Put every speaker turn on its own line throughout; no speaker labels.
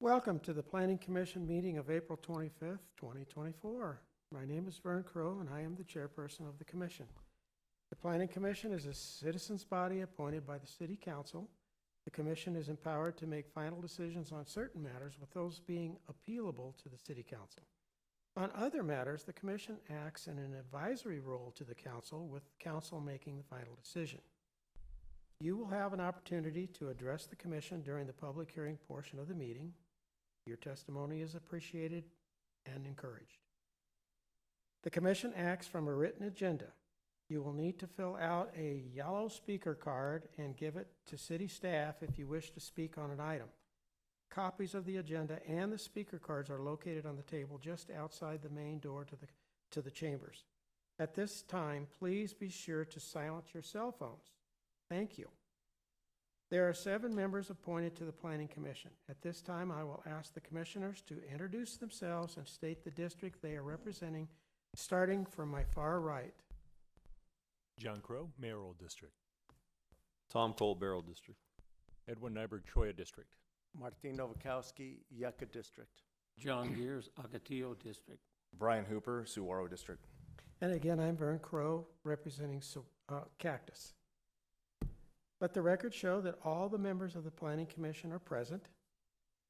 Welcome to the Planning Commission meeting of April 25th, 2024. My name is Vern Crow, and I am the chairperson of the commission. The Planning Commission is a citizens' body appointed by the City Council. The commission is empowered to make final decisions on certain matters, with those being appealable to the City Council. On other matters, the commission acts in an advisory role to the council, with council making the final decision. You will have an opportunity to address the commission during the public hearing portion of the meeting. Your testimony is appreciated and encouraged. The commission acts from a written agenda. You will need to fill out a yellow speaker card and give it to city staff if you wish to speak on an item. Copies of the agenda and the speaker cards are located on the table just outside the main door to the chambers. At this time, please be sure to silence your cell phones. Thank you. There are 7 members appointed to the Planning Commission. At this time, I will ask the commissioners to introduce themselves and state the district they are representing, starting from my far right.
John Crow, Mayoral District.
Tom Cole, Barrel District.
Edwin Nyberg, Choya District.
Martin Novakowski, Yucca District.
John Gears, Ocotillo District.
Brian Hooper, Saguaro District.
And again, I'm Vern Crow, representing Cactus. Let the record show that all the members of the Planning Commission are present.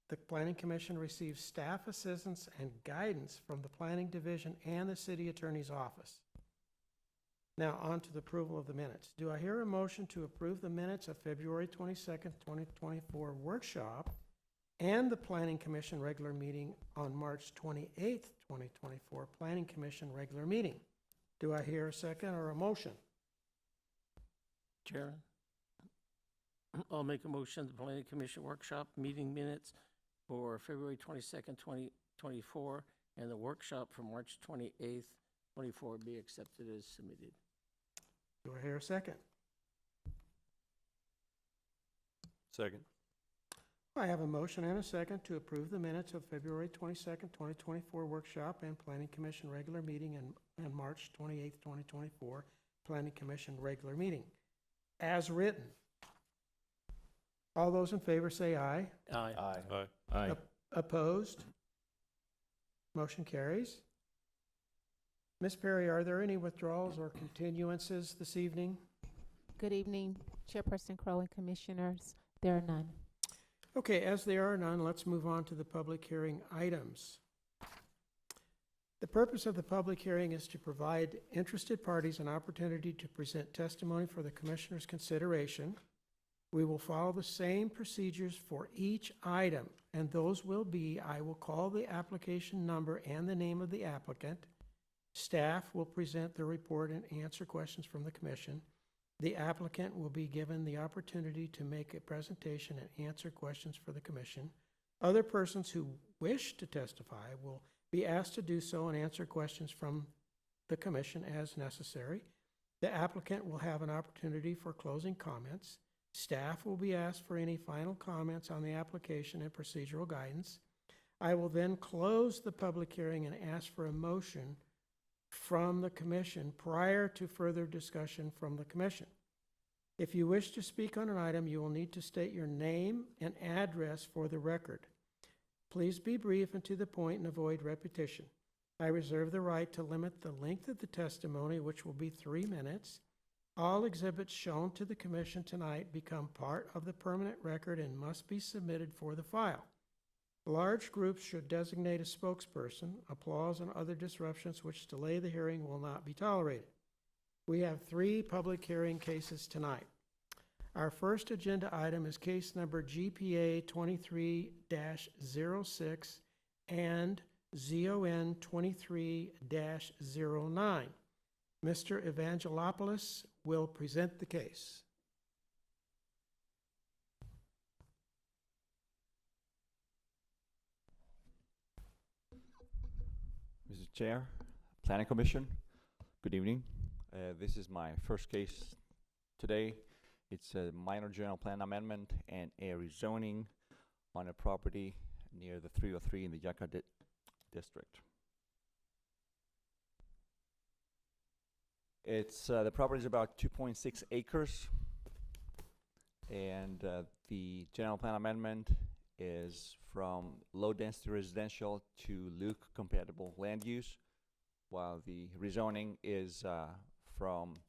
The Planning Commission receives staff assistance and guidance from the Planning Division and the City Attorney's Office. Now, on to the approval of the minutes. Do I hear a motion to approve the minutes of February 22nd, 2024 workshop and the Planning Commission regular meeting on March 28th, 2024 Planning Commission regular meeting? Do I hear a second or a motion?
Chair, I'll make a motion, the Planning Commission workshop meeting minutes for February 22nd, 2024, and the workshop for March 28th, 24 be accepted as submitted.
Do I hear a second?
Second.
I have a motion and a second to approve the minutes of February 22nd, 2024 workshop and Planning Commission regular meeting and March 28th, 2024 Planning Commission regular meeting as written. All those in favor say aye.
Aye.
Aye.
Aye.
Opposed? Motion carries. Ms. Perry, are there any withdrawals or continuances this evening?
Good evening, Chairperson Crow and Commissioners. There are none.
Okay, as there are none, let's move on to the public hearing items. The purpose of the public hearing is to provide interested parties an opportunity to present testimony for the Commissioner's consideration. We will follow the same procedures for each item, and those will be, I will call the application number and the name of the applicant. Staff will present the report and answer questions from the Commission. The applicant will be given the opportunity to make a presentation and answer questions for the Commission. Other persons who wish to testify will be asked to do so and answer questions from the Commission as necessary. The applicant will have an opportunity for closing comments. Staff will be asked for any final comments on the application and procedural guidance. I will then close the public hearing and ask for a motion from the Commission prior to further discussion from the Commission. If you wish to speak on an item, you will need to state your name and address for the record. Please be brief and to the point and avoid repetition. I reserve the right to limit the length of the testimony, which will be 3 minutes. All exhibits shown to the Commission tonight become part of the permanent record and must be submitted for the file. Large groups should designate a spokesperson. Applause and other disruptions which delay the hearing will not be tolerated. We have 3 public hearing cases tonight. Our first agenda item is case number GPA 23-06 and ZON 23-09. Mr. Evangelopoulos will present the case.
Mr. Chair, Planning Commission, good evening. This is my first case today. It's a minor general plan amendment and a rezoning on a property near the 303 in the Yucca District. It's the property is about 2.6 acres, and the general plan amendment is from low-density residential to Luke-compatible land use, while the rezoning is from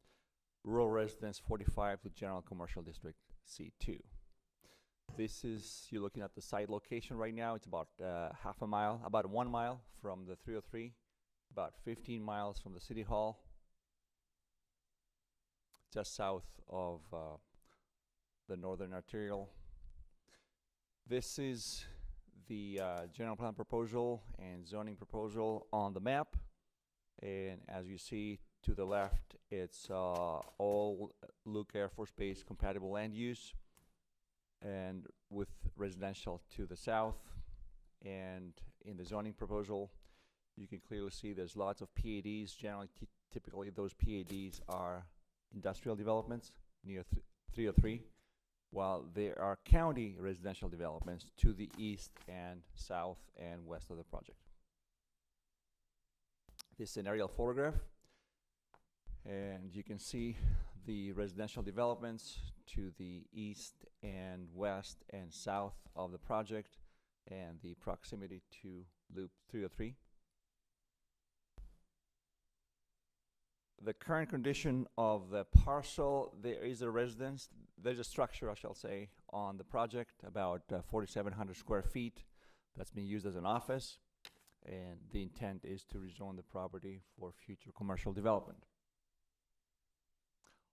rural residence 45 to general commercial district C2. This is, you're looking at the site location right now. It's about half a mile, about 1 mile from the 303, about 15 miles from the city hall, just south of the northern arterial. This is the general plan proposal and zoning proposal on the map. And as you see to the left, it's all Luke Air Force Base compatible land use, and with residential to the south. And in the zoning proposal, you can clearly see there's lots of PADs. Generally, typically those PADs are industrial developments near 303, while there are county residential developments to the east and south and west of the project. This is an aerial photograph, and you can see the residential developments to the east and west and south of the project, and the proximity to Loop 303. The current condition of the parcel, there is a residence, there's a structure, I shall say, on the project, about 4,700 square feet, that's being used as an office, and the intent is to rezone the property for future commercial development.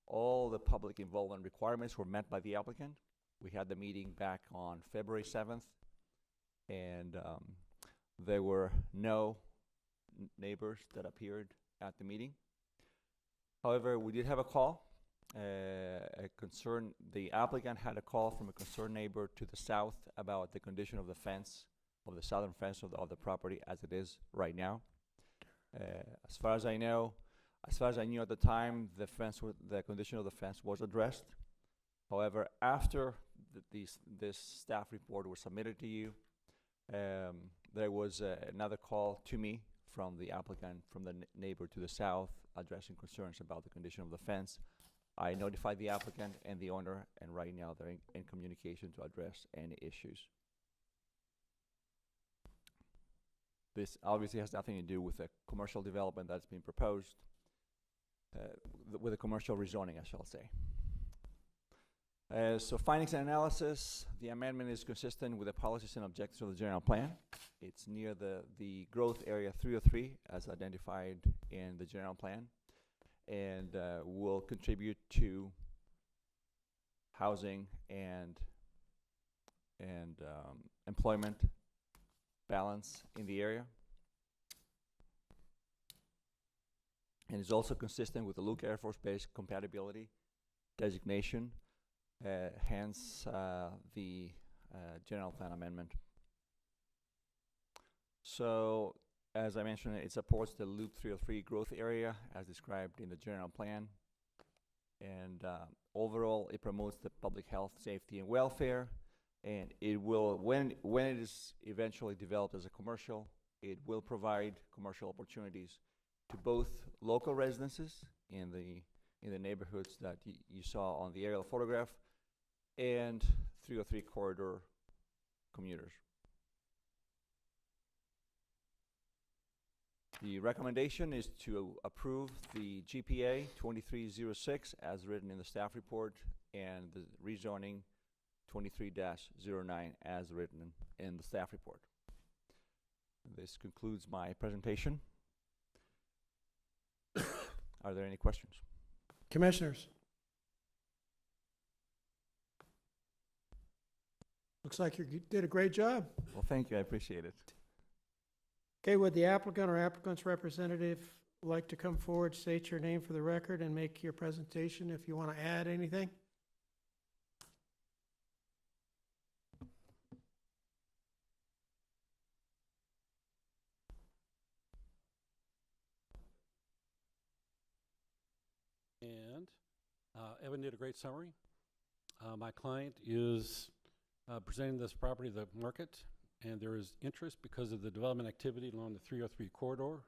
All the public involvement requirements were met by the applicant. We had the meeting back on February 7th, and there were no neighbors that appeared at the meeting. However, we did have a call, the applicant had a call from a concerned neighbor to the south about the condition of the fence, of the southern fence of the property as it is right now. As far as I know, as far as I knew at the time, the condition of the fence was addressed. However, after this staff report was submitted to you, there was another call to me from the applicant, from the neighbor to the south, addressing concerns about the condition of the fence. I notified the applicant and the owner, and right now they're in communication to address any issues. This obviously has nothing to do with the commercial development that's been proposed, with a commercial rezoning, I shall say. So findings and analysis, the amendment is consistent with the policies and objectives of the general plan. It's near the growth area 303 as identified in the general plan, and will contribute to housing and employment balance in the area. And is also consistent with the Luke Air Force Base compatibility designation, hence the general plan amendment. So, as I mentioned, it supports the Loop 303 growth area as described in the general plan. And overall, it promotes the public health, safety, and welfare. And it will, when it is eventually developed as a commercial, it will provide commercial opportunities to both local residences in the neighborhoods that you saw on the aerial photograph, and 303 corridor commuters. The recommendation is to approve the GPA 2306 as written in the staff report, and the rezoning 23-09 as written in the staff report. This concludes my presentation. Are there any questions?
Commissioners? Looks like you did a great job.
Well, thank you. I appreciate it.
Okay, would the applicant or applicant's representative like to come forward, state your name for the record, and make your presentation if you want to add anything?
And Evan did a great summary. My client is presenting this property to the market, and there is interest because of the development activity along the 303 corridor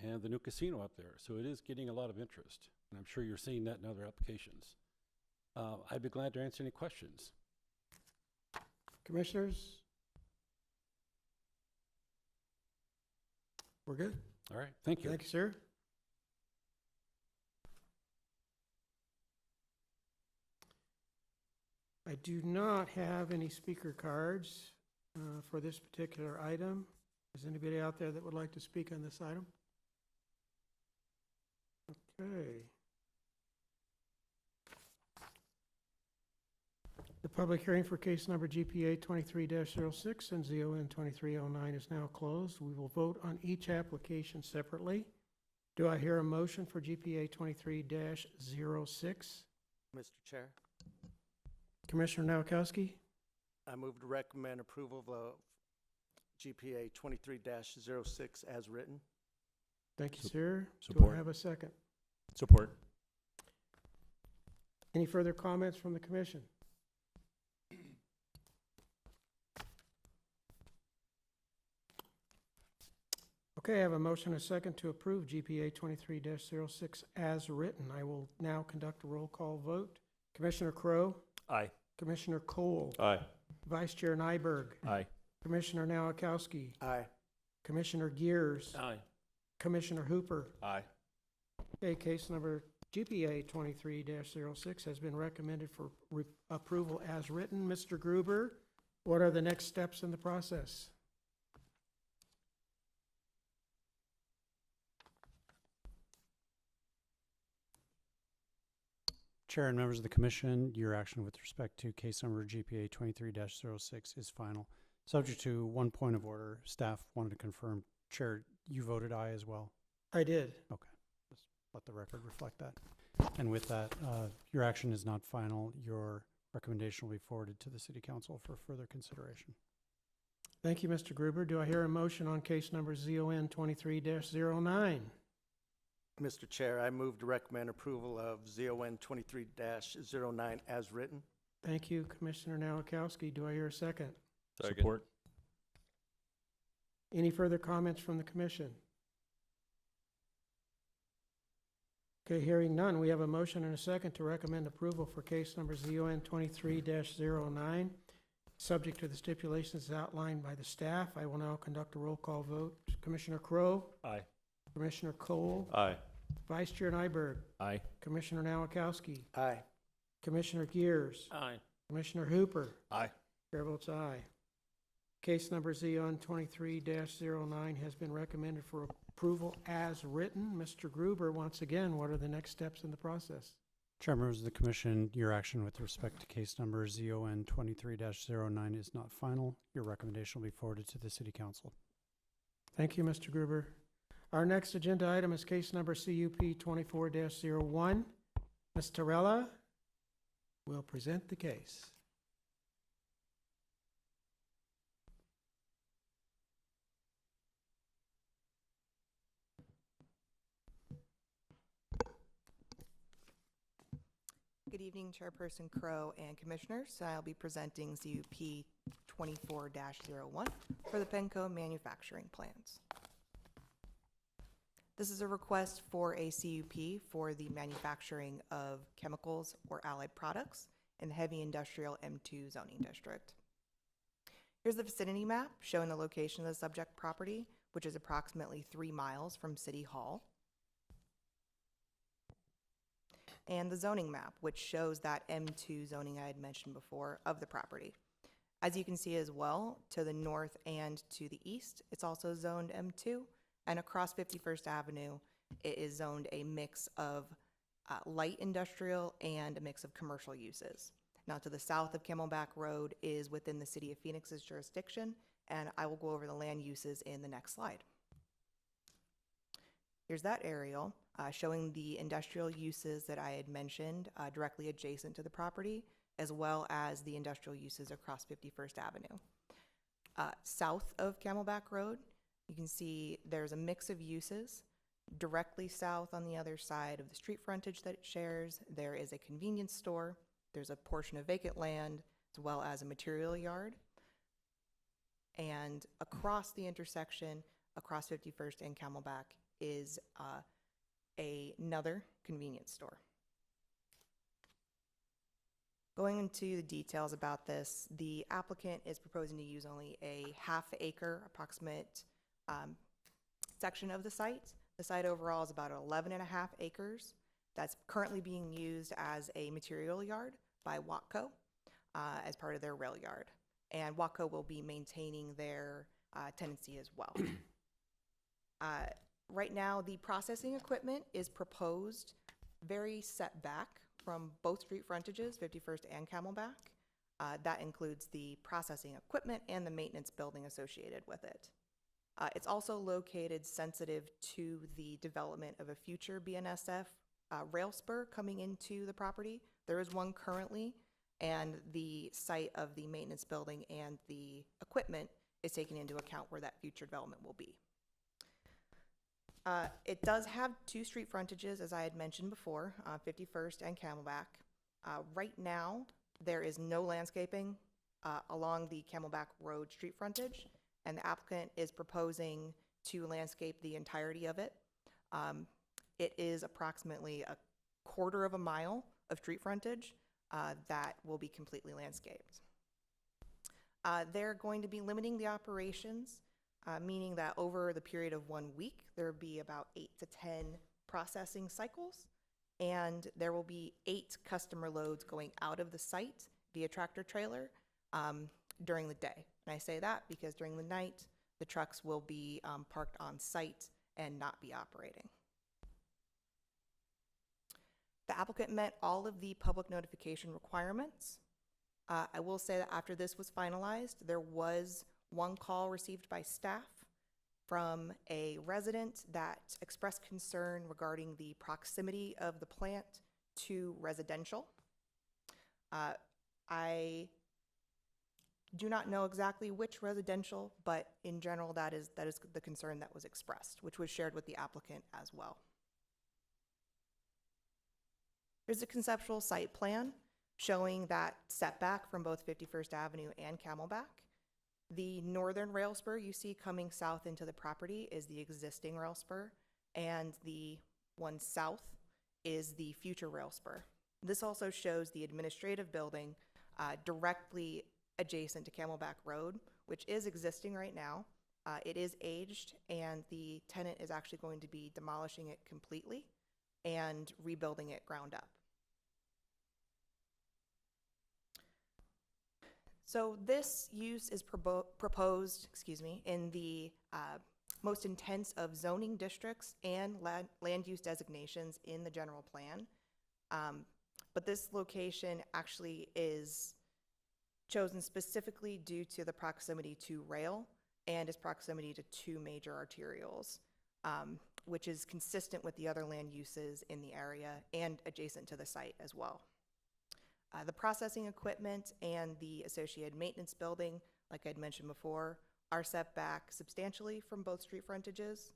and the new casino up there. So it is getting a lot of interest, and I'm sure you're seeing that in other applications. I'd be glad to answer any questions.
Commissioners, We're good?
All right, thank you.
Thank you, sir. I do not have any speaker cards for this particular item. Is anybody out there that would like to speak on this item? Okay. The public hearing for case number GPA 23-06 and ZON 2309 is now closed. We will vote on each application separately. Do I hear a motion for GPA 23-06?
Mr. Chair,
Commissioner Nowakowski?
I move to recommend approval of GPA 23-06 as written.
Thank you, sir. Do
Support.
I have a second?
Support.
Any further comments from the commission? Okay, I have a motion and a second to approve GPA 23-06 as written. I will now conduct a roll call vote. Commissioner Crowe?
Aye.
Commissioner Cole?
Aye.
Vice Chair Nyberg?
Aye.
Commissioner Nowakowski?
Aye.
Commissioner Gears?
Aye.
Commissioner Hooper?
Aye.
Okay, case number GPA 23-06 has been recommended for approval as written. Mr. Gruber, what are the next steps in the process?
Chair and members of the commission, your action with respect to case number GPA 23-06 is final. Subject to one point of order, staff wanted to confirm, Chair, you voted aye as well.
I did.
Okay, just let the record reflect that. And with that, your action is not final. Your recommendation will be forwarded to the City Council for further consideration.
Thank you, Mr. Gruber. Do I hear a motion on case number ZON 23-09?
Mr. Chair, I move to recommend approval of ZON 23-09 as written.
Thank you, Commissioner Nowakowski. Do I hear a second?
Second.
Support.
Any further comments from the commission? Okay, hearing none, we have a motion and a second to recommend approval for case number ZON 23-09. Subject to the stipulations outlined by the staff, I will now conduct a roll call vote. Commissioner Crowe?
Aye.
Commissioner Cole?
Aye.
Vice Chair Nyberg?
Aye.
Commissioner Nowakowski?
Aye.
Commissioner Gears?
Aye.
Commissioner Hooper?
Aye.
Chair votes aye. Case number ZON 23-09 has been recommended for approval as written. Mr. Gruber, once again, what are the next steps in the process?
Chair, members of the commission, your action with respect to case number ZON 23-09 is not final. Your recommendation will be forwarded to the City Council.
Thank you, Mr. Gruber. Our next agenda item is case number CUP 24-01. Ms. Torella will present the case.
Good evening, Chairperson Crowe and Commissioners. I'll be presenting CUP 24-01 for the Penco manufacturing plants. This is a request for a CUP for the manufacturing of chemicals or allied products in the heavy industrial M2 zoning district. Here's the vicinity map showing the location of the subject property, which is approximately 3 miles from City Hall. And the zoning map, which shows that M2 zoning I had mentioned before of the property. As you can see as well, to the north and to the east, it's also zoned M2, and across 51st Avenue, it is zoned a mix of light industrial and a mix of commercial uses. Now to the south of Camelback Road is within the City of Phoenix's jurisdiction, and I will go over the land uses in the next slide. Here's that aerial showing the industrial uses that I had mentioned directly adjacent to the property, as well as the industrial uses across 51st Avenue. South of Camelback Road, you can see there's a mix of uses. Directly south on the other side of the street frontage that it shares, there is a convenience store, there's a portion of vacant land, as well as a material yard. And across the intersection, across 51st and Camelback, is another convenience store. Going into the details about this, the applicant is proposing to use only a half acre, approximate section of the site. The site overall is about 11.5 acres. That's currently being used as a material yard by Watco as part of their rail yard. And Watco will be maintaining their tenancy as well. Right now, the processing equipment is proposed very set back from both street frontages, 51st and Camelback. That includes the processing equipment and the maintenance building associated with it. It's also located sensitive to the development of a future BNSF rail spur coming into the property. There is one currently, and the site of the maintenance building and the equipment is taken into account where that future development will be. It does have 2 street frontages, as I had mentioned before, 51st and Camelback. Right now, there is no landscaping along the Camelback Road street frontage, and the applicant is proposing to landscape the entirety of it. It is approximately a quarter of a mile of street frontage that will be completely landscaped. They're going to be limiting the operations, meaning that over the period of 1 week, there will be about 8 to 10 processing cycles, and there will be 8 customer loads going out of the site via tractor trailer during the day. And I say that because during the night, the trucks will be parked on site and not be operating. The applicant met all of the public notification requirements. I will say that after this was finalized, there was one call received by staff from a resident that expressed concern regarding the proximity of the plant to residential. I do not know exactly which residential, but in general, that is the concern that was expressed, which was shared with the applicant as well. Here's a conceptual site plan showing that setback from both 51st Avenue and Camelback. The northern rail spur you see coming south into the property is the existing rail spur, and the one south is the future rail spur. This also shows the administrative building directly adjacent to Camelback Road, which is existing right now. It is aged, and the tenant is actually going to be demolishing it completely and rebuilding it ground up. So this use is proposed, in the most intense of zoning districts and land use designations in the general plan. But this location actually is chosen specifically due to the proximity to rail and its proximity to 2 major arterials, which is consistent with the other land uses in the area and adjacent to the site as well. The processing equipment and the associated maintenance building, like I'd mentioned before, are set back substantially from both street frontages.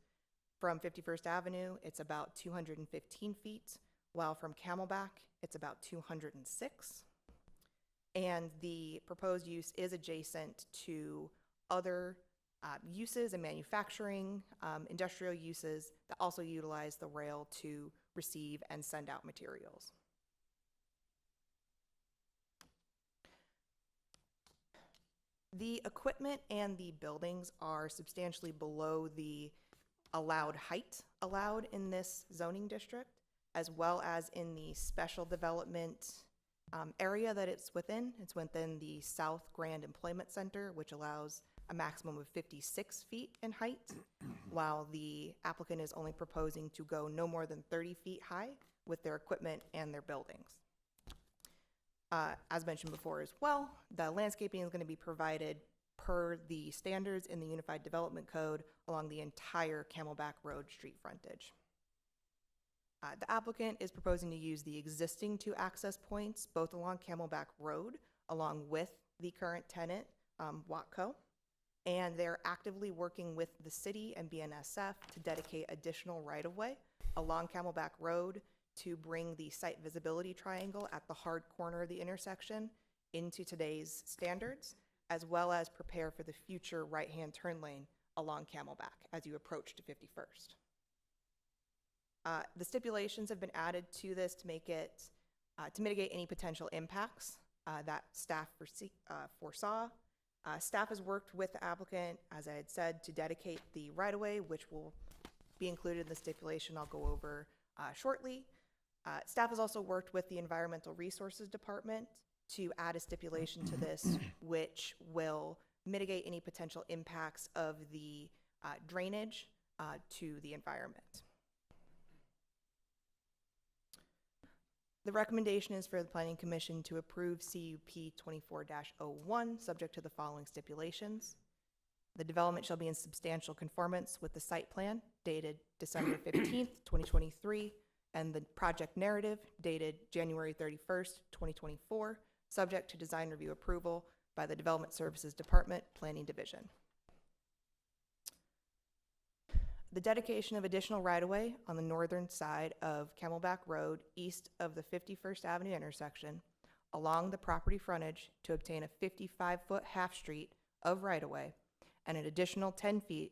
From 51st Avenue, it's about 215 feet, while from Camelback, it's about 206. And the proposed use is adjacent to other uses and manufacturing, industrial uses that also utilize the rail to receive and send out materials. The equipment and the buildings are substantially below the allowed height allowed in this zoning district, as well as in the special development area that it's within. It's within the South Grand Employment Center, which allows a maximum of 56 feet in height, while the applicant is only proposing to go no more than 30 feet high with their equipment and their buildings. As mentioned before as well, the landscaping is going to be provided per the standards in the Unified Development Code along the entire Camelback Road street frontage. The applicant is proposing to use the existing 2 access points, both along Camelback Road, along with the current tenant, Watco, and they're actively working with the city and BNSF to dedicate additional right-of-way along Camelback Road to bring the site visibility triangle at the hard corner of the intersection into today's standards, as well as prepare for the future right-hand turn lane along Camelback as you approach to 51st. The stipulations have been added to this to make it, to mitigate any potential impacts that staff foresaw. Staff has worked with the applicant, as I had said, to dedicate the right-of-way, which will be included in the stipulation I'll go over shortly. Staff has also worked with the Environmental Resources Department to add a stipulation to this, which will mitigate any potential impacts of the drainage to the environment. The recommendation is for the Planning Commission to approve CUP 24-01, subject to the following stipulations. The development shall be in substantial conformance with the site plan dated December 15th, 2023, and the project narrative dated January 31st, 2024, subject to design review approval by the Development Services Department, Planning Division. The dedication of additional right-of-way on the northern side of Camelback Road, east of the 51st Avenue intersection, along the property frontage to obtain a 55-foot half-street of right-of-way and an additional 10 feet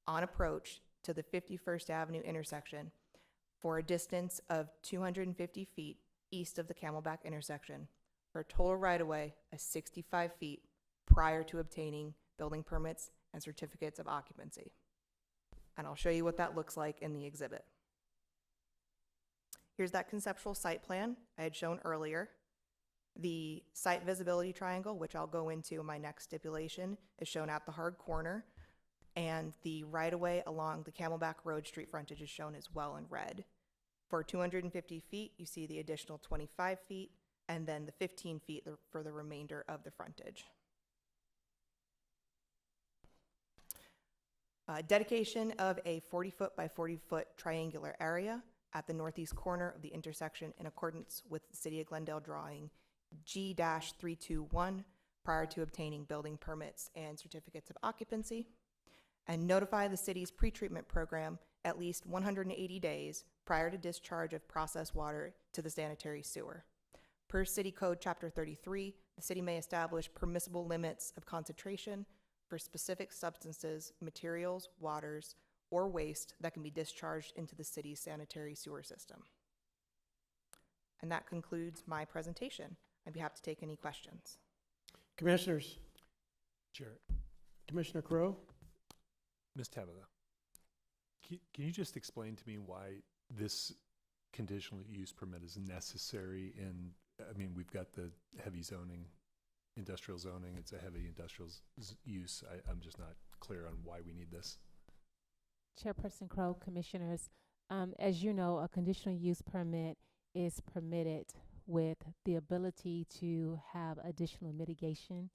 on approach to the 51st Avenue intersection for a distance of 250 feet east of the Camelback intersection, for a total right-of-way of 65 feet prior to obtaining building permits and certificates of occupancy. And I'll show you what that looks like in the exhibit. Here's that conceptual site plan I had shown earlier. The site visibility triangle, which I'll go into in my next stipulation, is shown at the hard corner, and the right-of-way along the Camelback Road street frontage is shown as well in red. For 250 feet, you see the additional 25 feet, and then the 15 feet for the remainder of the frontage. Dedication of a 40-foot by 40-foot triangular area at the northeast corner of the intersection in accordance with the City of Glendale drawing G-321 prior to obtaining building permits and certificates of occupancy, and notify the city's pretreatment program at least 180 days prior to discharge of processed water to the sanitary sewer. Per City Code Chapter 33, the city may establish permissible limits of concentration for specific substances, materials, waters, or waste that can be discharged into the city's sanitary sewer system. And that concludes my presentation. I'd be happy to take any questions.
Commissioners,
Chair,
Commissioner Crowe?
Ms. Tabitha, can you just explain to me why this conditional use permit is necessary in, I mean, we've got the heavy zoning, industrial zoning, it's a heavy industrial use. I'm just not clear on why we need this.
Chairperson Crowe, Commissioners, as you know, a conditional use permit is permitted with the ability to have additional mitigation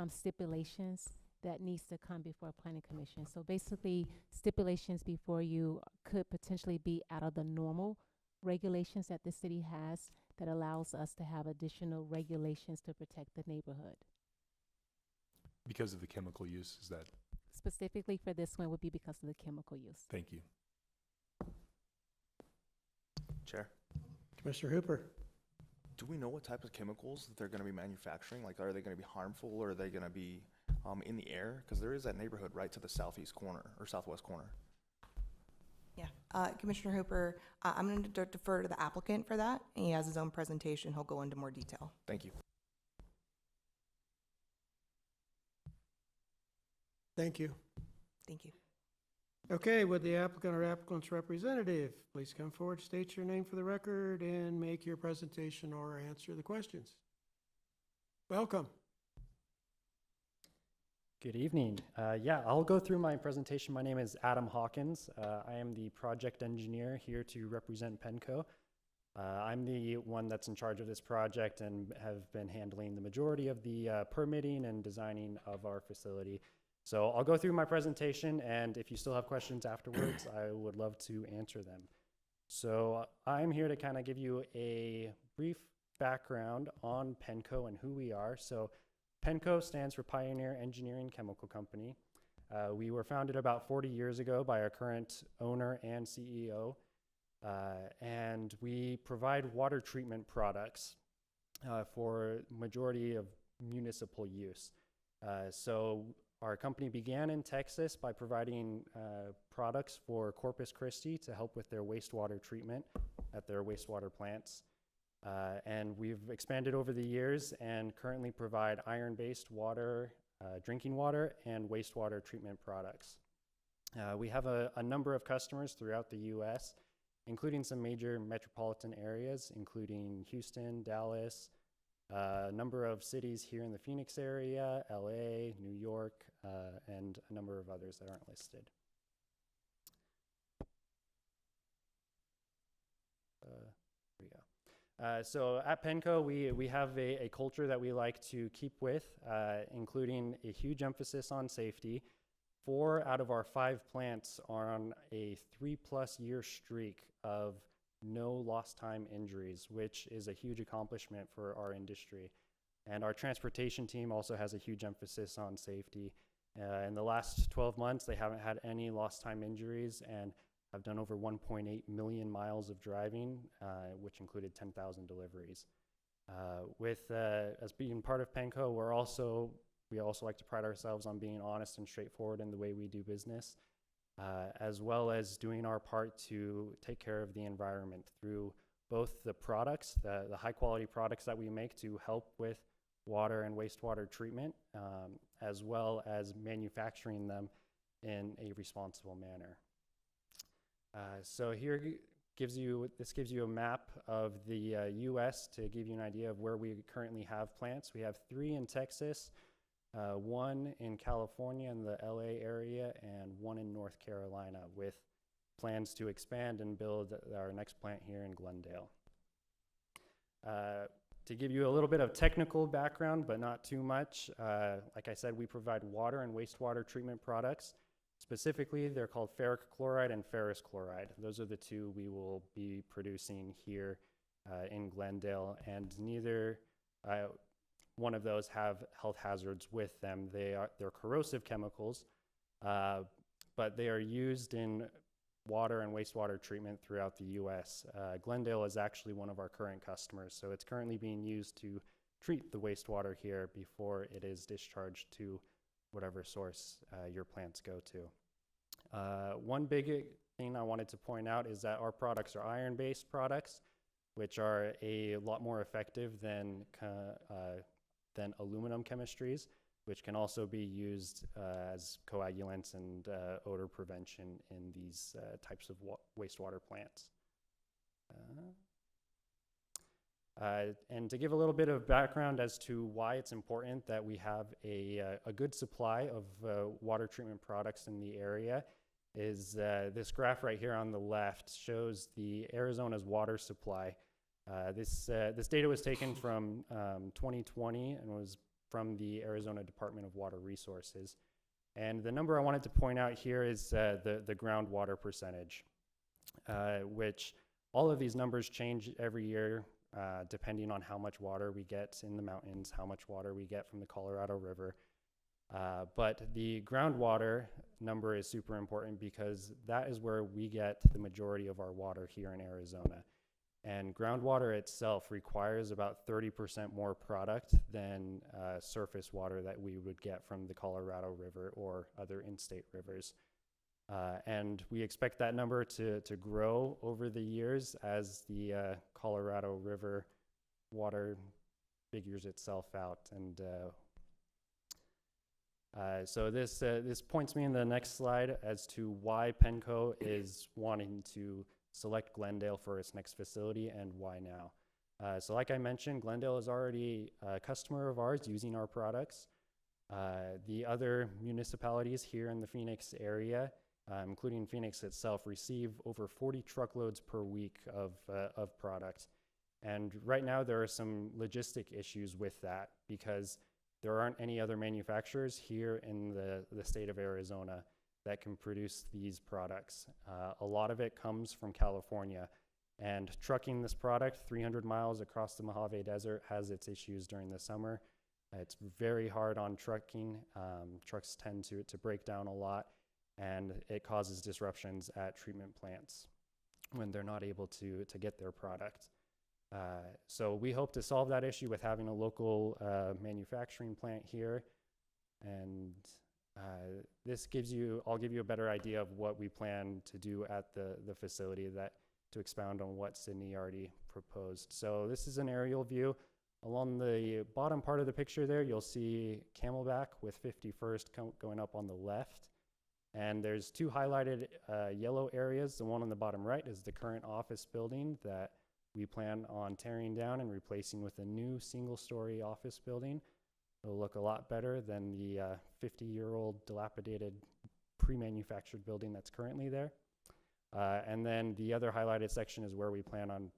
stipulations that needs to come before Planning Commission. So basically, stipulations before you could potentially be out of the normal regulations that the city has that allows us to have additional regulations to protect the neighborhood.
Because of the chemical use, is that?
Specifically for this one would be because of the chemical use.
Thank you.
Chair,
Commissioner Hooper?
do we know what type of chemicals that they're going to be manufacturing? Like, are they going to be harmful, or are they going to be in the air? Because there is that neighborhood right to the southeast corner or southwest corner.
Yeah, Commissioner Hooper, I'm going to defer to the applicant for that. He has his own presentation. He'll go into more detail.
Thank you.
Thank you.
Thank you.
Okay, would the applicant or applicant's representative please come forward, state your name for the record, and make your presentation or answer the questions. Welcome.
Good evening. Yeah, I'll go through my presentation. My name is Adam Hawkins. I am the project engineer here to represent Penco. I'm the one that's in charge of this project and have been handling the majority of the permitting and designing of our facility. So I'll go through my presentation, and if you still have questions afterwards, I would love to answer them. So I'm here to kind of give you a brief background on Penco and who we are. So Penco stands for Pioneer Engineering Chemical Company. We were founded about 40 years ago by our current owner and CEO, and we provide water treatment products for majority of municipal use. So our company began in Texas by providing products for Corpus Christi to help with their wastewater treatment at their wastewater plants. And we've expanded over the years and currently provide iron-based water, drinking water, and wastewater treatment products. We have a number of customers throughout the U.S., including some major metropolitan areas, including Houston, Dallas, a number of cities here in the Phoenix area, LA, New York, and a number of others that aren't listed. Here we go. So at Penco, we have a culture that we like to keep with, including a huge emphasis on safety. 4 out of our 5 plants are on a 3+ year streak of no lost time injuries, which is a huge accomplishment for our industry. And our transportation team also has a huge emphasis on safety. In the last 12 months, they haven't had any lost time injuries and have done over 1.8 million miles of driving, which included 10,000 deliveries. As being part of Penco, we also like to pride ourselves on being honest and straightforward in the way we do business, as well as doing our part to take care of the environment through both the products, the high quality products that we make to help with water and wastewater treatment, as well as manufacturing them in a responsible manner. So here this gives you a map of the U.S. to give you an idea of where we currently have plants. We have 3 in Texas, 1 in California in the LA area, and 1 in North Carolina, with plans to expand and build our next plant here in Glendale. To give you a little bit of technical background, but not too much, like I said, we provide water and wastewater treatment products. Specifically, they're called ferric chloride and ferrous chloride. Those are the 2 we will be producing here in Glendale, and neither one of those have health hazards with them. They're corrosive chemicals, but they are used in water and wastewater treatment throughout the U.S. Glendale is actually one of our current customers, so it's currently being used to treat the wastewater here before it is discharged to whatever source your plants go to. One big thing I wanted to point out is that our products are iron-based products, which are a lot more effective than aluminum chemistries, which can also be used as coagulants and odor prevention in these types of wastewater plants. And to give a little bit of background as to why it's important that we have a good supply of water treatment products in the area is this graph right here on the left shows the Arizona's water supply. This data was taken from 2020 and was from the Arizona Department of Water Resources. And the number I wanted to point out here is the groundwater percentage, which all of these numbers change every year depending on how much water we get in the mountains, how much water we get from the Colorado River. But the groundwater number is super important because that is where we get the majority of our water here in Arizona. And groundwater itself requires about 30% more product than surface water that we would get from the Colorado River or other in-state rivers. And we expect that number to grow over the years as the Colorado River water figures itself out. And so this points me in the next slide as to why Penco is wanting to select Glendale for its next facility and why now. So like I mentioned, Glendale is already a customer of ours using our products. The other municipalities here in the Phoenix area, including Phoenix itself, receive over 40 truckloads per week of product. And right now there are some logistic issues with that because there aren't any other manufacturers here in the state of Arizona that can produce these products. A lot of it comes from California, and trucking this product 300 miles across the Mojave Desert has its issues during the summer. It's very hard on trucking. Trucks tend to break down a lot, and it causes disruptions at treatment plants when they're not able to get their product. So we hope to solve that issue with having a local manufacturing plant here, and I'll give you a better idea of what we plan to do at the facility to expound on what Sydney already proposed. So this is an aerial view. Along the bottom part of the picture there, you'll see Camelback with 51st going up on the left. And there's two highlighted yellow areas. The one on the bottom right is the current office building that we plan on tearing down and replacing with a new single-story office building. It'll look a lot better than the 50-year-old dilapidated pre-manufactured building that's currently there. And then the other highlighted section is where we plan on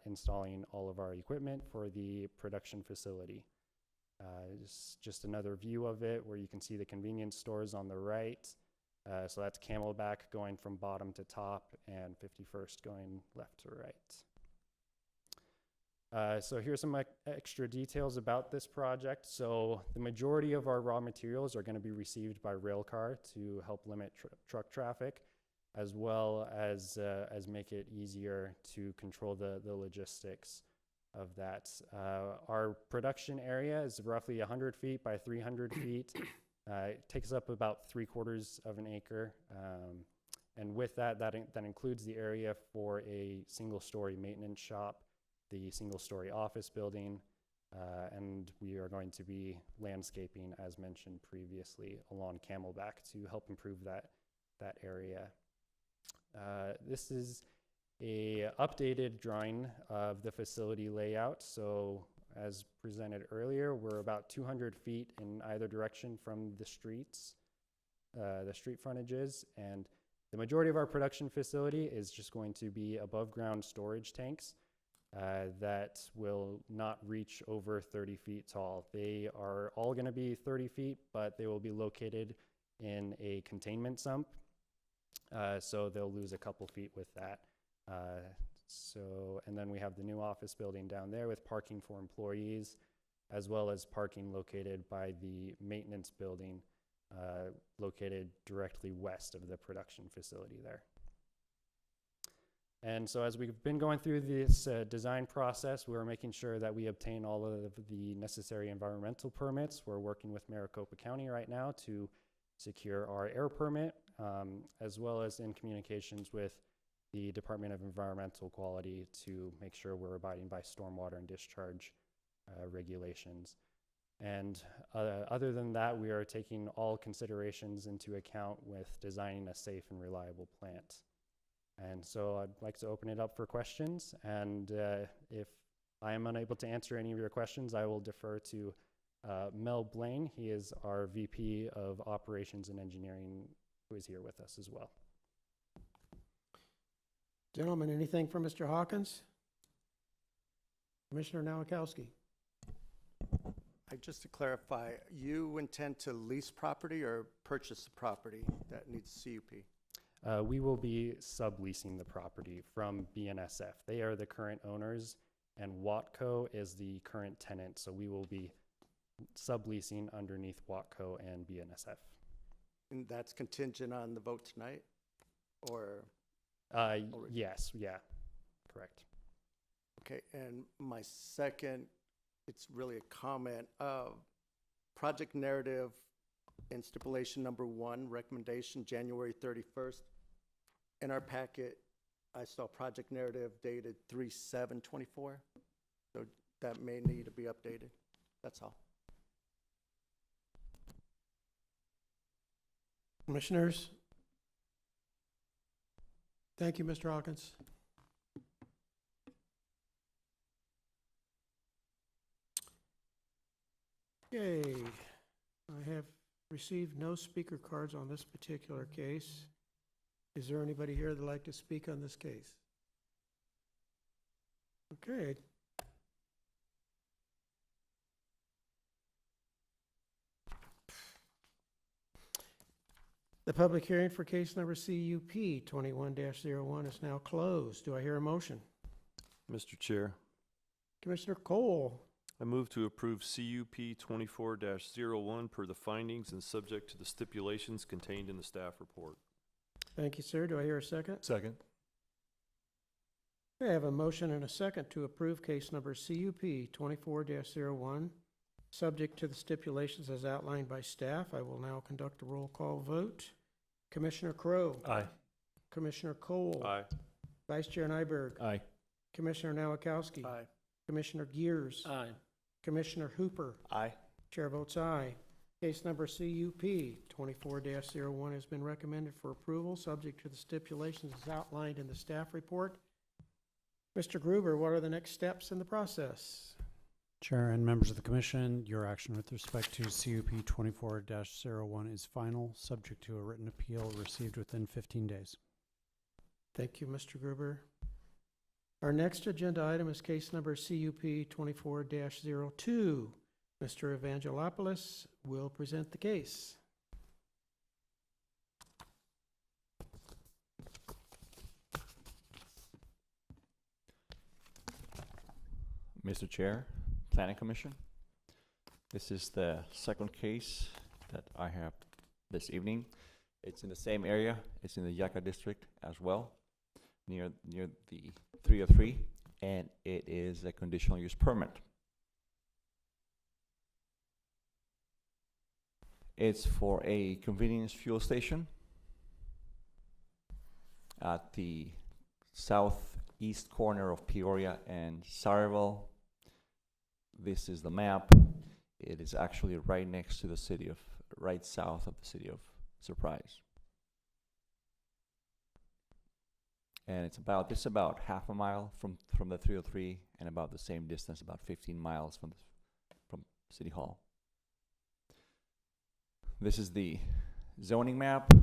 installing all of our equipment for the production facility. Just another view of it where you can see the convenience stores on the right. So that's Camelback going from bottom to top and 51st going left to right. So here's some extra details about this project. So the majority of our raw materials are going to be received by rail car to help limit truck traffic, as well as make it easier to control the logistics of that. Our production area is roughly 100 feet by 300 feet. It takes up about 3/4 of an acre. And with that includes the area for a single-story maintenance shop, the single-story office building, and we are going to be landscaping, as mentioned previously, along Camelback to help improve that area. This is a updated drawing of the facility layout. So as presented earlier, we're about 200 feet in either direction from the streets, the street frontages, and the majority of our production facility is just going to be above ground storage tanks that will not reach over 30 feet tall. They are all going to be 30 feet, but they will be located in a containment sump. So they'll lose a couple feet with that. And then we have the new office building down there with parking for employees, as well as parking located by the maintenance building, located directly west of the production facility there. And so as we've been going through this design process, we're making sure that we obtain all of the necessary environmental permits. We're working with Maricopa County right now to secure our air permit, as well as in communications with the Department of Environmental Quality to make sure we're abiding by stormwater and discharge regulations. And other than that, we are taking all considerations into account with designing a safe and reliable plant. And so I'd like to open it up for questions. And if I am unable to answer any of your questions, I will defer to Mel Blaine. He is our VP of Operations and Engineering, who is here with us as well.
Gentlemen, anything for Mr. Hawkins? Commissioner Nowakowski.
Just to clarify, you intend to lease property or purchase the property that needs CUP?
We will be subleasing the property from BNSF. They are the current owners, and Watco is the current tenant. So we will be subleasing underneath Watco and BNSF.
And that's contingent on the vote tonight, or?
Yes, yeah, correct.
Okay, and my second, it's really a comment. Project narrative in stipulation number 1, recommendation January 31st. In our packet, I saw project narrative dated 3/7/24. So that may need to be updated. That's all.
Commissioners? Thank you, Mr. Hawkins. Okay, I have received no speaker cards on this particular case. Is there anybody here that'd like to speak on this case? Okay. The public hearing for case number CUP 21-01 is now closed. Do I hear a motion?
Mr. Chair,
Commissioner Cole.
I move to approve CUP 24-01 per the findings and subject to the stipulations contained in the staff report.
Thank you, sir. Do I hear a second?
Second.
I have a motion and a second to approve case number CUP 24-01, subject to the stipulations as outlined by staff. I will now conduct a roll call vote. Commissioner Crowe.
Aye.
Commissioner Cole.
Aye.
Vice Chair Nyberg.
Aye.
Commissioner Nowakowski.
Aye.
Commissioner Gears.
Aye.
Commissioner Hooper.
Aye.
Chair votes aye. Case number CUP 24-01 has been recommended for approval, subject to the stipulations as outlined in the staff report. Mr. Gruber, what are the next steps in the process?
Chair and members of the commission, your action with respect to CUP 24-01 is final, subject to a written appeal received within 15 days.
Thank you, Mr. Gruber. Our next agenda item is case number CUP 24-02. Mr. Evangelopoulos will present the case.
Mr. Chair, Planning Commission, this is the second case that I have this evening. It's in the same area. It's in the Yaca district as well, near the 303, and it is a conditional use permit. It's for a convenience fuel station at the southeast corner of Peoria and Saraville. This is the map. It is actually right next to the city of, right south of the city of Surprise. And it's about half a mile from the 303 and about the same distance, about 15 miles from City Hall. This is the zoning map.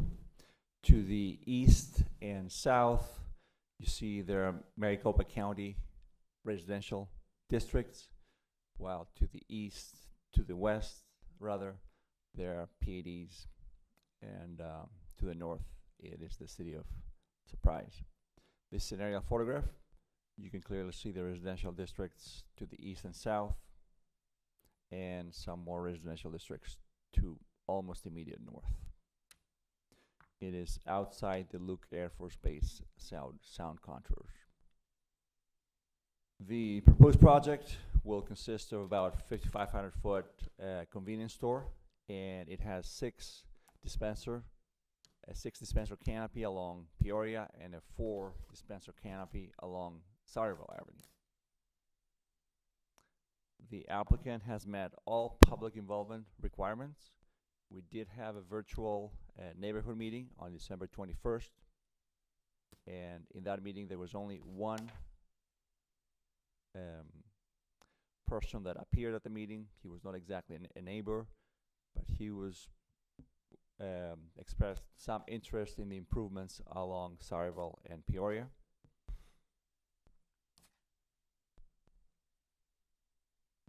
To the east and south, you see there are Maricopa County residential districts, while to the west, rather, there are PADs, and to the north, it is the city of Surprise. This is an aerial photograph. You can clearly see the residential districts to the east and south, and some more residential districts to almost immediate north. It is outside the Luke Air Force Base sound contours. The proposed project will consist of about 5,500 foot convenience store, and it has a 6 dispenser canopy along Peoria and a 4 dispenser canopy along Saraville Avenue. The applicant has met all public involvement requirements. We did have a virtual neighborhood meeting on December 21st, and in that meeting there was only one person that appeared at the meeting. He was not exactly a neighbor, but he was expressed some interest in the improvements along Saraville and Peoria.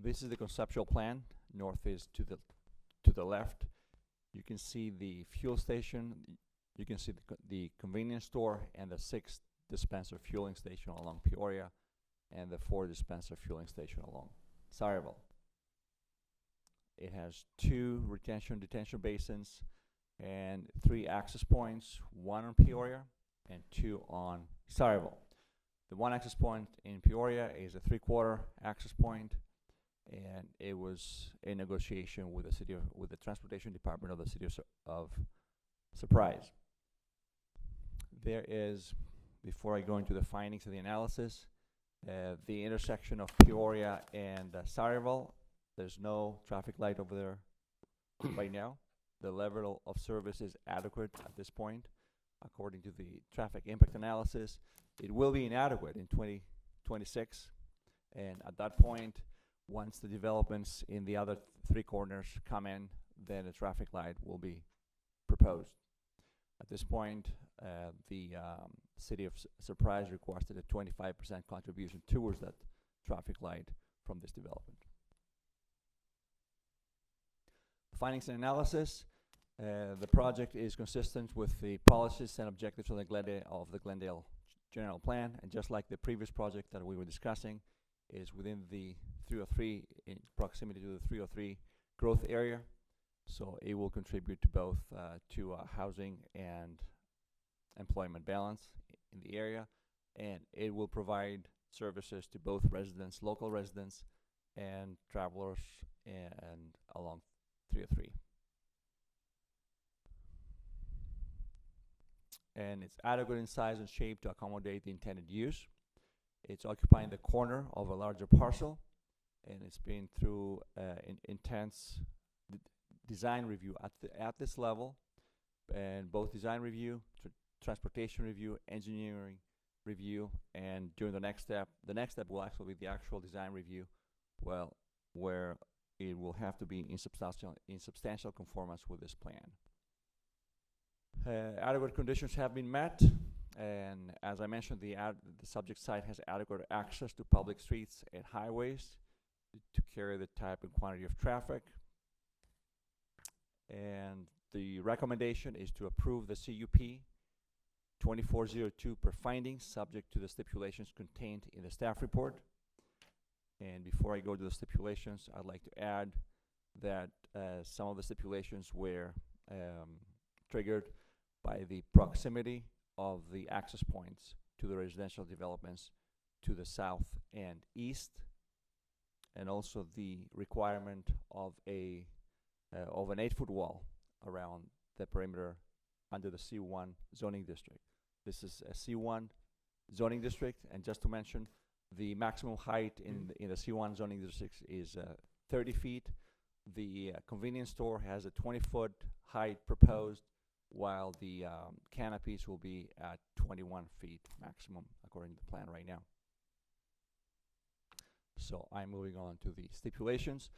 This is the conceptual plan. North is to the left. You can see the fuel station. You can see the convenience store and the 6 dispenser fueling station along Peoria, and the 4 dispenser fueling station along Saraville. It has 2 detention basins and 3 access points, 1 on Peoria and 2 on Saraville. The 1 access point in Peoria is a 3/4 access point, and it was a negotiation with the transportation department of the city of Surprise. There is, before I go into the findings of the analysis, the intersection of Peoria and Saraville, there's no traffic light over there right now. The level of service is adequate at this point, according to the traffic impact analysis. It will be inadequate in 2026, and at that point, once the developments in the other 3 corners come in, then a traffic light will be proposed. At this point, the city of Surprise requested a 25% contribution towards that traffic light from this development. Findings and analysis. The project is consistent with the policies and objectives of the Glendale General Plan, and just like the previous project that we were discussing, is within the 303, in proximity to the 303 growth area. So it will contribute to both housing and employment balance in the area, and it will provide services to both residents, local residents, and travelers and along 303. And it's adequate in size and shape to accommodate the intended use. It's occupying the corner of a larger parcel, and it's been through intense design review at this level, and both design review, transportation review, engineering review, and during the next step will actually be the actual design review, well, where it will have to be in substantial conformance with this plan. Adequate conditions have been met, and as I mentioned, the subject site has adequate access to public streets and highways to carry the type and quantity of traffic. And the recommendation is to approve the CUP 2402 per findings, subject to the stipulations contained in the staff report. And before I go to the stipulations, I'd like to add that some of the stipulations were triggered by the proximity of the access points to the residential developments to the south and east, and also the requirement of an 8-foot wall around the perimeter under the C1 zoning district. This is a C1 zoning district, and just to mention, the maximum height in the C1 zoning district is 30 feet. The convenience store has a 20-foot height proposed, while the canopies will be at 21 feet maximum, according to the plan right now. So I'm moving on to the stipulations.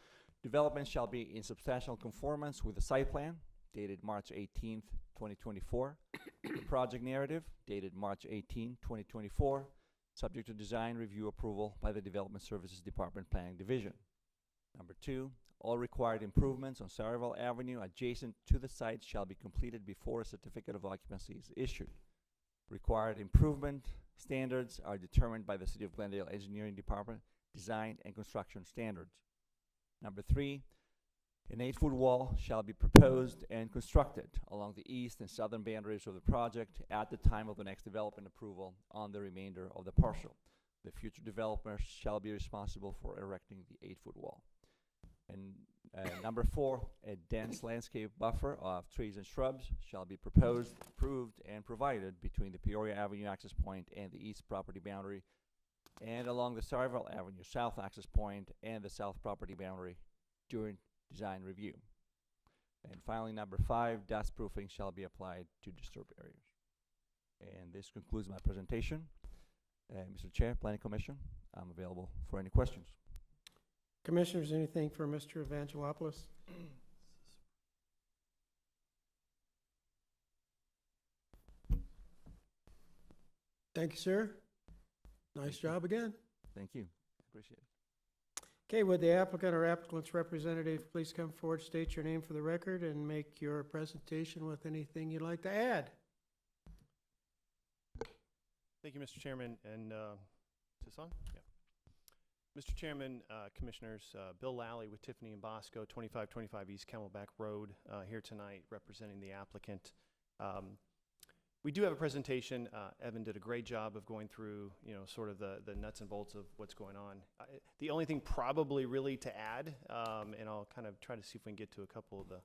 Development shall be in substantial conformance with the site plan, dated March 18th, 2024. The project narrative, dated March 18, 2024, subject to design review approval by the Development Services Department Planning Division. Number 2, all required improvements on Saraville Avenue adjacent to the site shall be completed before a certificate of occupancy is issued. Required improvement standards are determined by the City of Glendale Engineering Department Design and Construction Standards. Number 3, an 8-foot wall shall be proposed and constructed along the east and southern boundaries of the project at the time of the next development approval on the remainder of the parcel. The future developers shall be responsible for erecting the 8-foot wall. And number 4, a dense landscape buffer of trees and shrubs shall be proposed, approved, and provided between the Peoria Avenue access point and the east property boundary, and along the Saraville Avenue south access point and the south property boundary during design review. And finally, number 5, dust proofing shall be applied to disturbed areas. And this concludes my presentation. Mr. Chair, Planning Commission, I'm available for any questions.
Commissioners, anything for Mr. Evangelopoulos? Thank you, sir. Nice job again.
Thank you. Appreciate it.
Okay, would the applicant or applicant's representative please come forward, state your name for the record, and make your presentation with anything you'd like to add?
Thank you, Mr. Chairman, and is this on? Yeah. Mr. Chairman, Commissioners, Bill Lally with Tiffany and Bosco, 2525 East Camelback Road, here tonight representing the applicant. We do have a presentation. Evan did a great job of going through, sort of the nuts and bolts of what's going on. The only thing probably really to add, and I'll kind of try to see if we can get to a couple of the,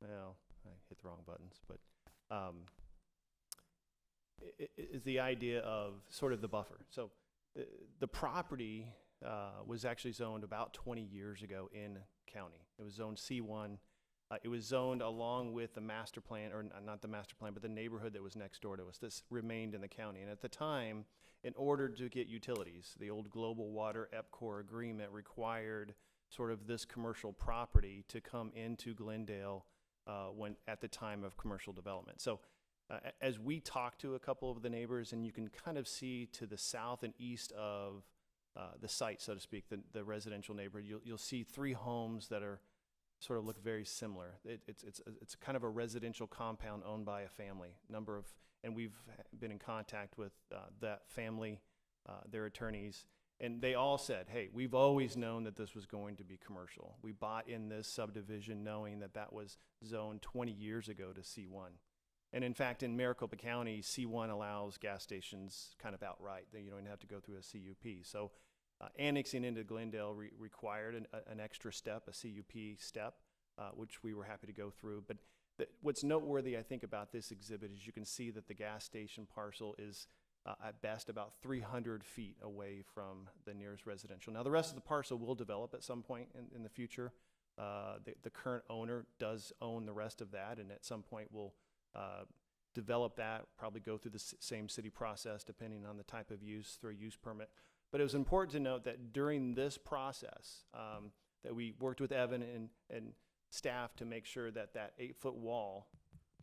well, I hit the wrong buttons, but is the idea of sort of the buffer. So the property was actually zoned about 20 years ago in county. It was zoned C1. It was zoned along with the master plan, or not the master plan, but the neighborhood that was next door to us. This remained in the county. And at the time, in order to get utilities, the old Global Water EPCOR agreement required sort of this commercial property to come into Glendale when at the time of commercial development. So as we talk to a couple of the neighbors, and you can kind of see to the south and east of the site, so to speak, the residential neighborhood, you'll see 3 homes that are sort of look very similar. It's kind of a residential compound owned by a family. And we've been in contact with that family, their attorneys, and they all said, hey, we've always known that this was going to be commercial. We bought in this subdivision knowing that that was zoned 20 years ago to C1. And in fact, in Maricopa County, C1 allows gas stations kind of outright. You don't even have to go through a CUP. So annexing into Glendale required an extra step, a CUP step, which we were happy to go through. But what's noteworthy, I think, about this exhibit is you can see that the gas station parcel is at best about 300 feet away from the nearest residential. Now, the rest of the parcel will develop at some point in the future, The current owner does own the rest of that, and at some point we'll develop that, probably go through the same city process depending on the type of use through a use permit. But it was important to note that during this process, that we worked with Evan and staff to make sure that that 8-foot wall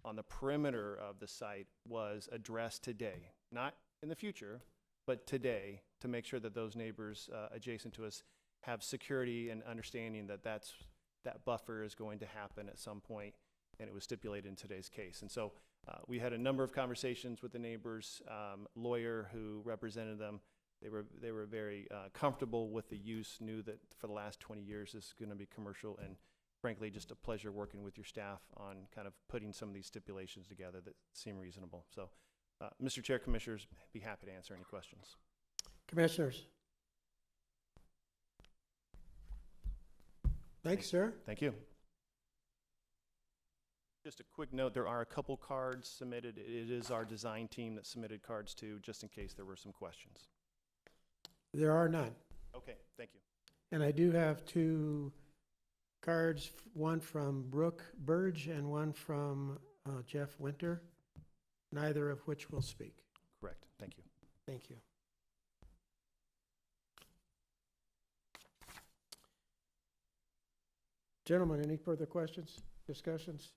on the perimeter of the site was addressed today, not in the future, but today, to make sure that those neighbors adjacent to us have security and understanding that that buffer is going to happen at some point, and it was stipulated in today's case. And so we had a number of conversations with the neighbors, lawyer who represented them. They were very comfortable with the use, knew that for the last 20 years this is going to be commercial, and frankly, just a pleasure working with your staff on kind of putting some of these stipulations together that seem reasonable. So, Mr. Chair, Commissioners, be happy to answer any questions.
Commissioners? Thanks, sir.
Thank you. Just a quick note, there are a couple cards submitted. It is our design team that submitted cards too, just in case there were some questions.
There are none.
Okay, thank you.
And I do have 2 cards, one from Brooke Burge and one from Jeff Winter, neither of which will speak.
Correct, thank you.
Thank you. Gentlemen, any further questions, discussions?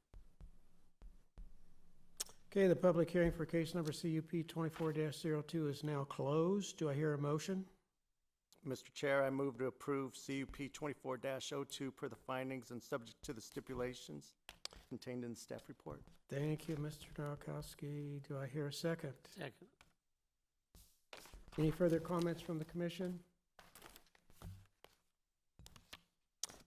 Okay, the public hearing for case number CUP 24-02 is now closed. Do I hear a motion?
Mr. Chair, I move to approve CUP 24-02 per the findings and subject to the stipulations contained in the staff report.
Thank you, Mr. Nowakowski. Do I hear a second?
Second.
Any further comments from the commission?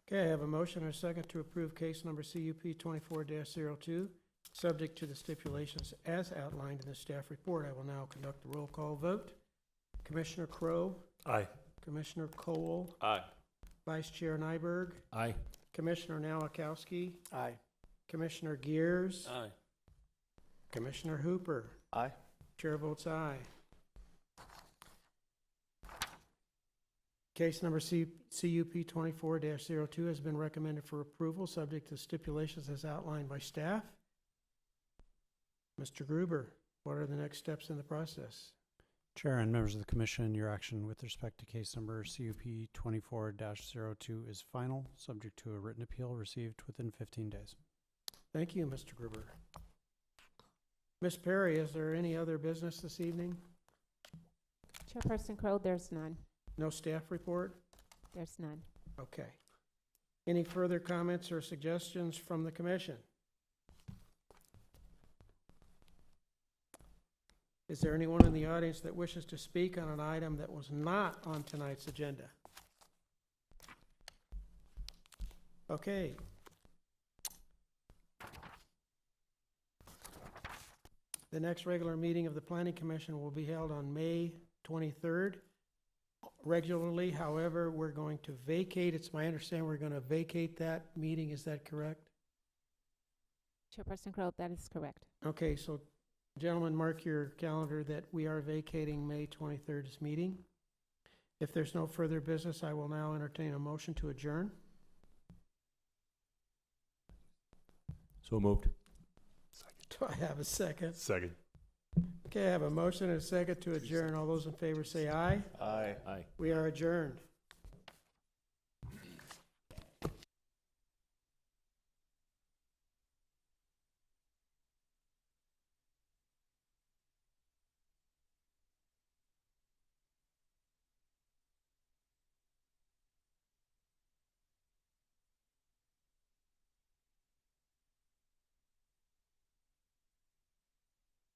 Okay, I have a motion and a second to approve case number CUP 24-02, subject to the stipulations as outlined in the staff report. I will now conduct the roll call vote. Commissioner Crowe?
Aye.
Commissioner Cole?
Aye.
Vice Chair Nyberg?
Aye.
Commissioner Nowakowski?
Aye.
Commissioner Gears?
Aye.
Commissioner Hooper?
Aye.
Chair votes aye. Case number CUP 24-02 has been recommended for approval, subject to stipulations as outlined by staff. Mr. Gruber, what are the next steps in the process?
Chair and members of the commission, your action with respect to case number CUP 24-02 is final, subject to a written appeal received within 15 days.
Thank you, Mr. Gruber. Ms. Perry, is there any other business this evening?
Chairperson Crowe, there's none.
No staff report?
There's none.
Okay. Any further comments or suggestions from the commission? Is there anyone in the audience that wishes to speak on an item that was not on tonight's agenda? Okay. The next regular meeting of the Planning Commission will be held on May 23rd. Regularly, however, we're going to vacate, it's my understanding we're going to vacate that meeting, is that correct?
Chairperson Crowe, that is correct.
Okay, so gentlemen, mark your calendar that we are vacating May 23rd's meeting. If there's no further business, I will now entertain a motion to adjourn.
So moved.
Do I have a second?
Second.
Okay, I have a motion and a second to adjourn. All those in favor say aye.
Aye.
Aye.
We are adjourned.